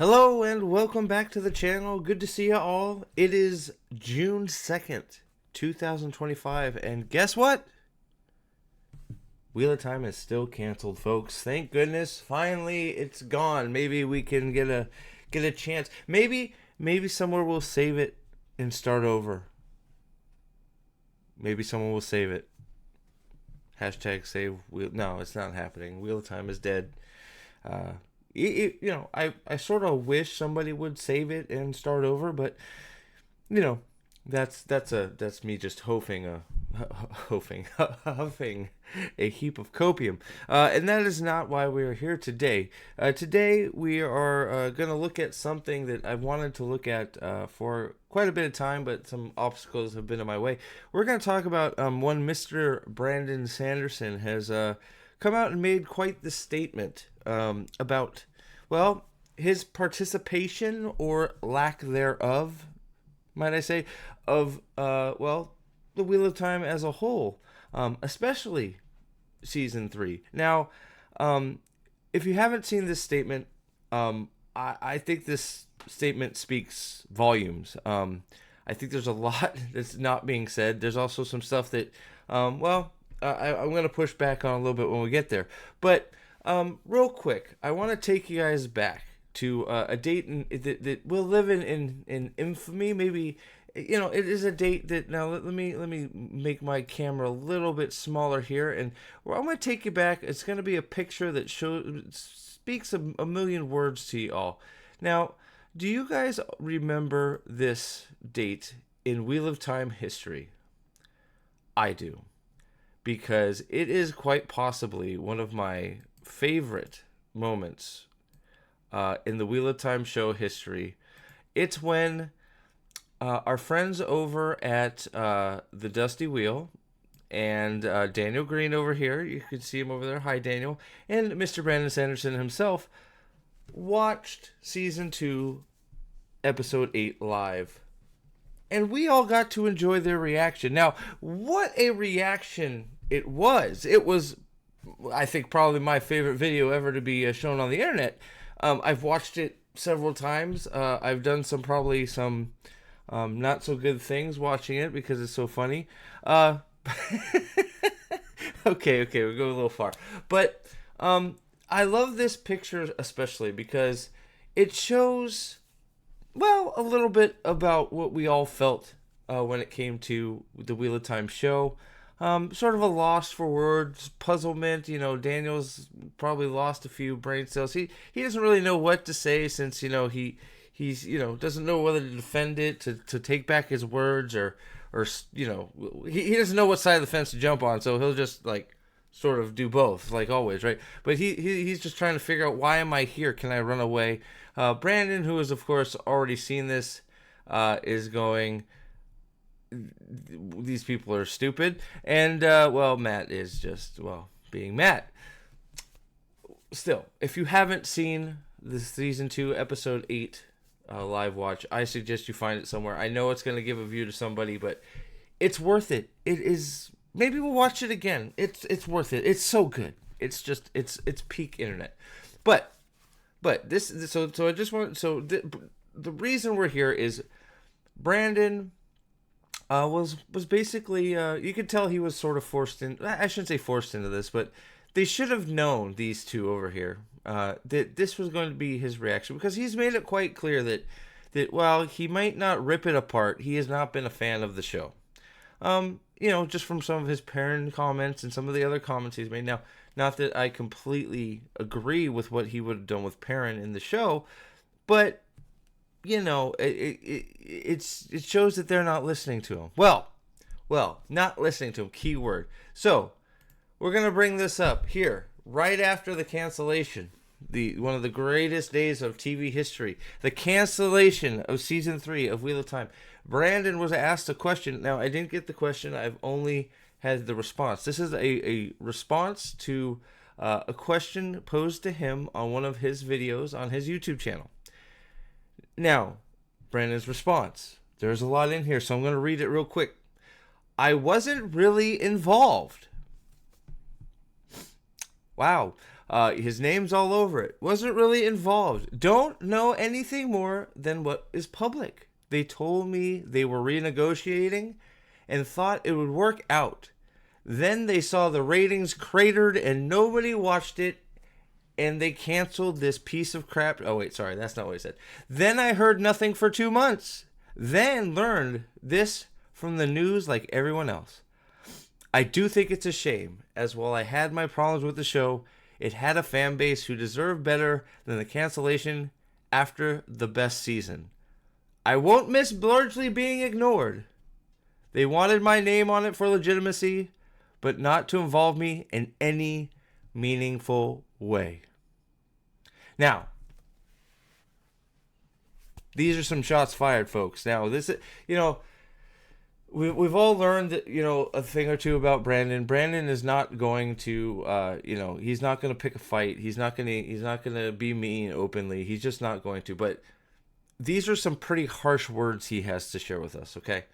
Hello and welcome back to the channel. Good to see you all. It is June 2nd, 2025, and guess what? Wheel of Time is still canceled, folks. Thank goodness. Finally, it's gone. Maybe we can get a chance. Maybe somewhere we'll save it and start over. Maybe someone will save it. Hashtag save wheel. No, it's not happening. Wheel of Time is dead. I sort of wish somebody would save it and start over, but that's me just huffing a heap of copium, and that is not why we are here today. Today we are going to look at something that I've wanted to look at for quite a bit of time, but some obstacles have been in my way. We're going to talk about one Mr. Brandon Sanderson has come out and made quite the statement about, well, his participation or lack thereof, might I say, of the Wheel of Time as a whole, especially season 3. Now, if you haven't seen this statement, I think this statement speaks volumes. I think there's a lot that's not being said. There's also some stuff that, I'm going to push back on a little bit when we get there. But real quick, I want to take you guys back to a date that will live in infamy. Maybe, it is a date that, now let me make my camera a little bit smaller here, and I'm going to take you back. It's going to be a picture that speaks a million words to you all. Now, do you guys remember this date in Wheel of Time history? I do, because it is quite possibly one of my favorite moments in the Wheel of Time show history. It's when our friends over at the Dusty Wheel and Daniel Green over here, you can see him over there, hi Daniel, and Mr. Brandon Sanderson himself watched season 2 episode 8 live, and we all got to enjoy their reaction. Now, what a reaction it was. It was, I think, probably my favorite video ever to be shown on the internet. I've watched it several times. I've done probably some not so good things watching it because it's so funny. Okay, we go a little far. But I love this picture especially because it shows, well, a little bit about what we all felt when it came to the Wheel of Time show. Sort of a loss for words, puzzlement. Daniel's probably lost a few brain cells. He doesn't really know what to say, since he's doesn't know whether to defend it, to take back his words, or he doesn't know what side of the fence to jump on, so he'll just sort of do both, like always, right? But he's just trying to figure out, why am I here? Can I run away? Brandon, who has of course already seen this, is going, these people are stupid, and Matt is just, being Matt. Still, if you haven't seen the season 2 episode 8 live watch, I suggest you find it somewhere. I know it's going to give a view to somebody, but it's worth it. It is. Maybe we'll watch it again. It's worth it. It's so good. It's just it's peak internet. But this, so I just want, the reason we're here is Brandon was basically, you could tell he was sort of forced in. I shouldn't say forced into this, but they should have known, these two over here, that this was going to be his reaction, because he's made it quite clear that while he might not rip it apart, he has not been a fan of the show. Just from some of his parent comments and some of the other comments he's made. Now, not that I completely agree with what he would have done with Perrin in the show, but it shows that they're not listening to him. Well, not listening to him, key word. So, we're going to bring this up here, right after the cancellation. One of the greatest days of TV history. The cancellation of season 3 of Wheel of Time. Brandon was asked a question. Now, I didn't get the question. I've only had the response. This is a response to a question posed to him on one of his videos on his YouTube channel. Now, Brandon's response. There's a lot in here, so I'm going to read it real quick. I wasn't really involved. Wow. His name's all over it. Wasn't really involved. Don't know anything more than what is public. They told me they were renegotiating and thought it would work out. Then they saw the ratings cratered and nobody watched it, and they canceled this piece of crap. Oh, wait, sorry, that's not what I said. Then I heard nothing for 2 months. Then learned this from the news like everyone else. I do think it's a shame, as while I had my problems with the show, it had a fan base who deserved better than the cancellation after the best season. I won't miss largely being ignored. They wanted my name on it for legitimacy, but not to involve me in any meaningful way. Now, these are some shots fired, folks. Now, this is, we've all learned, a thing or two about Brandon. Brandon is not going to, he's not going to pick a fight. He's not going to be mean openly. He's just not going to. But these are some pretty harsh words he has to share with us, okay?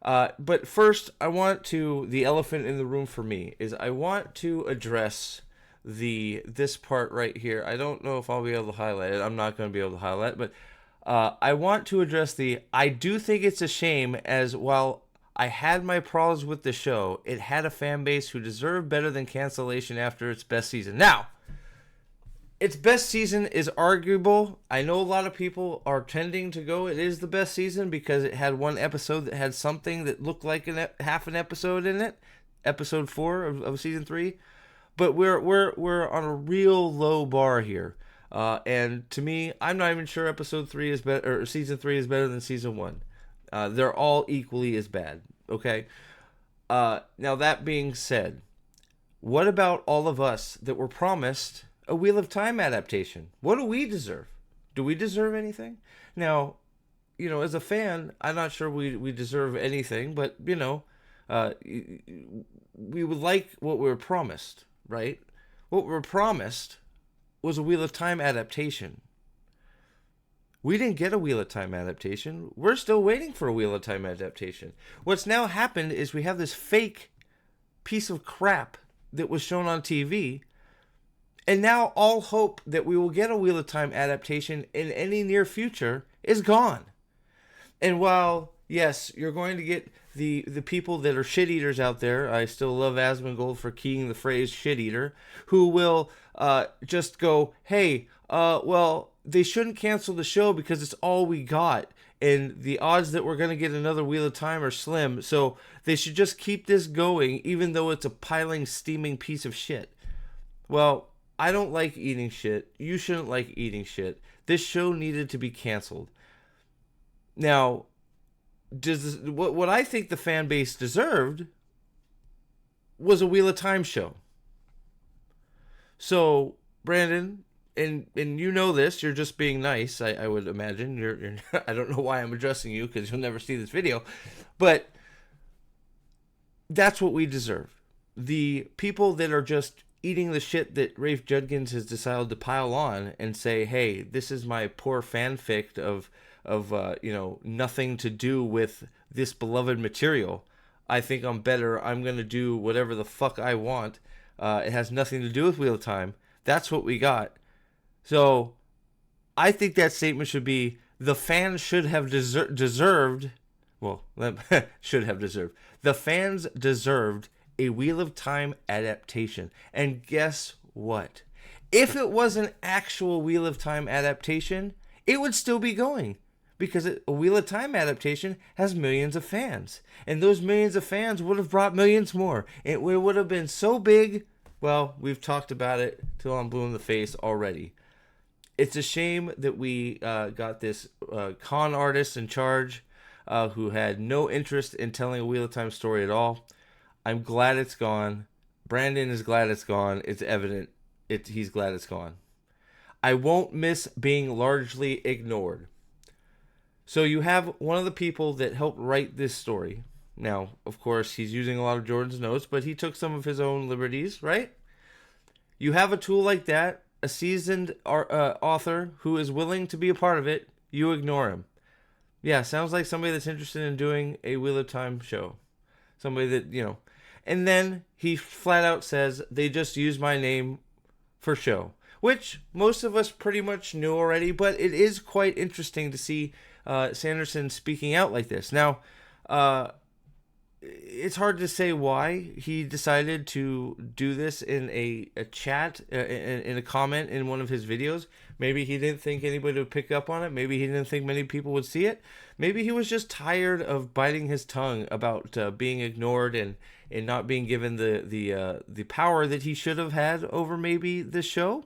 But first, the elephant in the room for me is I want to address this part right here. I don't know if I'll be able to highlight it. I'm not going to be able to highlight it, but I want to address I do think it's a shame, as while I had my problems with the show, it had a fan base who deserved better than cancellation after its best season. Now, its best season is arguable. I know a lot of people are tending to go, it is the best season because it had one episode that had something that looked like half an episode in it. Episode 4 of season 3. But we're on a real low bar here. And to me, I'm not even sure episode 3 is better, or season 3 is better than season 1. They're all equally as bad. Okay? Now that being said, what about all of us that were promised a Wheel of Time adaptation? What do we deserve? Do we deserve anything? Now, as a fan, I'm not sure we deserve anything, but, we would like what we were promised, right? What we were promised was a Wheel of Time adaptation. We didn't get a Wheel of Time adaptation. We're still waiting for a Wheel of Time adaptation. What's now happened is we have this fake piece of crap that was shown on TV, and now all hope that we will get a Wheel of Time adaptation in any near future is gone. And while, yes, you're going to get the people that are shit eaters out there, I still love Asmongold for keying the phrase shit eater, who will just go, hey, well, they shouldn't cancel the show because it's all we got, and the odds that we're going to get another Wheel of Time are slim, so they should just keep this going even though it's a piling, steaming piece of shit. Well, I don't like eating shit. You shouldn't like eating shit. This show needed to be canceled. Now, what I think the fan base deserved was a Wheel of Time show. So, Brandon, and you know this, you're just being nice, I would imagine. You're I don't know why I'm addressing you, because you'll never see this video. But that's what we deserve. The people that are just eating the shit that Rafe Judkins has decided to pile on and say, hey, this is my poor fanfic of nothing to do with this beloved material. I think I'm better. I'm going to do whatever the fuck I want. It has nothing to do with Wheel of Time. That's what we got. So I think that statement should be, the fans should have deserved. Well, should have deserved. The fans deserved a Wheel of Time adaptation. And guess what? If it was an actual Wheel of Time adaptation, it would still be going. Because a Wheel of Time adaptation has millions of fans. And those millions of fans would have brought millions more. It would have been so big. Well, we've talked about it till I'm blue in the face already. It's a shame that we got this con artist in charge who had no interest in telling a Wheel of Time story at all. I'm glad it's gone. Brandon is glad it's gone. It's evident. He's glad it's gone. I won't miss being largely ignored. So you have one of the people that helped write this story. Now, of course, he's using a lot of Jordan's notes, but he took some of his own liberties, right? You have a tool like that, a seasoned author who is willing to be a part of it, you ignore him. Yeah, sounds like somebody that's interested in doing a Wheel of Time show. Somebody that, And then he flat out says, they just use my name for show, which most of us pretty much knew already, but it is quite interesting to see Sanderson speaking out like this. Now, it's hard to say why he decided to do this in a chat, in a comment in one of his videos. Maybe he didn't think anybody would pick up on it. Maybe he didn't think many people would see it. Maybe he was just tired of biting his tongue about being ignored and not being given the power that he should have had over maybe the show.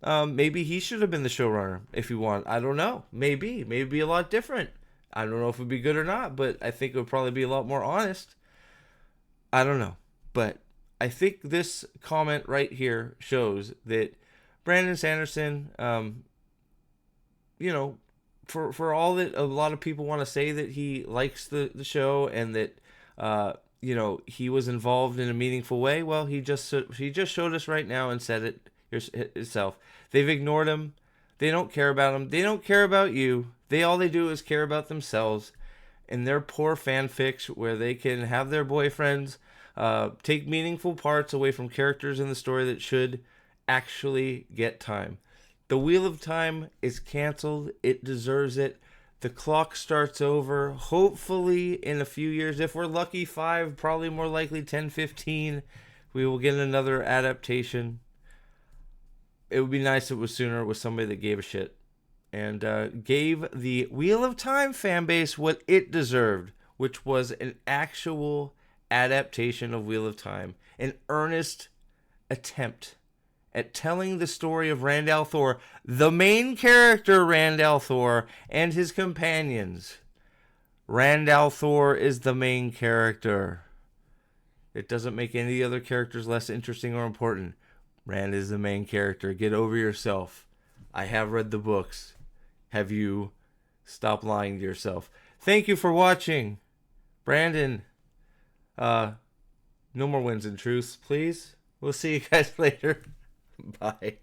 Maybe he should have been the showrunner if you want. I don't know. Maybe a lot different. I don't know if it would be good or not, but I think it would probably be a lot more honest. I don't know. But I think this comment right here shows that Brandon Sanderson, for all that a lot of people want to say that he likes the show and that, he was involved in a meaningful way, well, he just showed us right now and said it itself. They've ignored him. They don't care about him. They don't care about you. All they do is care about themselves and their poor fanfics where they can have their boyfriends take meaningful parts away from characters in the story that should actually get time. The Wheel of Time is canceled. It deserves it. The clock starts over. Hopefully in a few years, if we're lucky, 5, probably more likely 10, 15, we will get another adaptation. It would be nice if it was sooner with somebody that gave a shit and gave the Wheel of Time fan base what it deserved, which was an actual adaptation of Wheel of Time, an earnest attempt at telling the story of Rand al'Thor, the main character Rand al'Thor, and his companions. Rand al'Thor is the main character. It doesn't make any other characters less interesting or important. Rand is the main character. Get over yourself. I have read the books. Have you? Stop lying to yourself. Thank you for watching. Brandon, no more wins and truths, please. We'll see you guys later. Bye.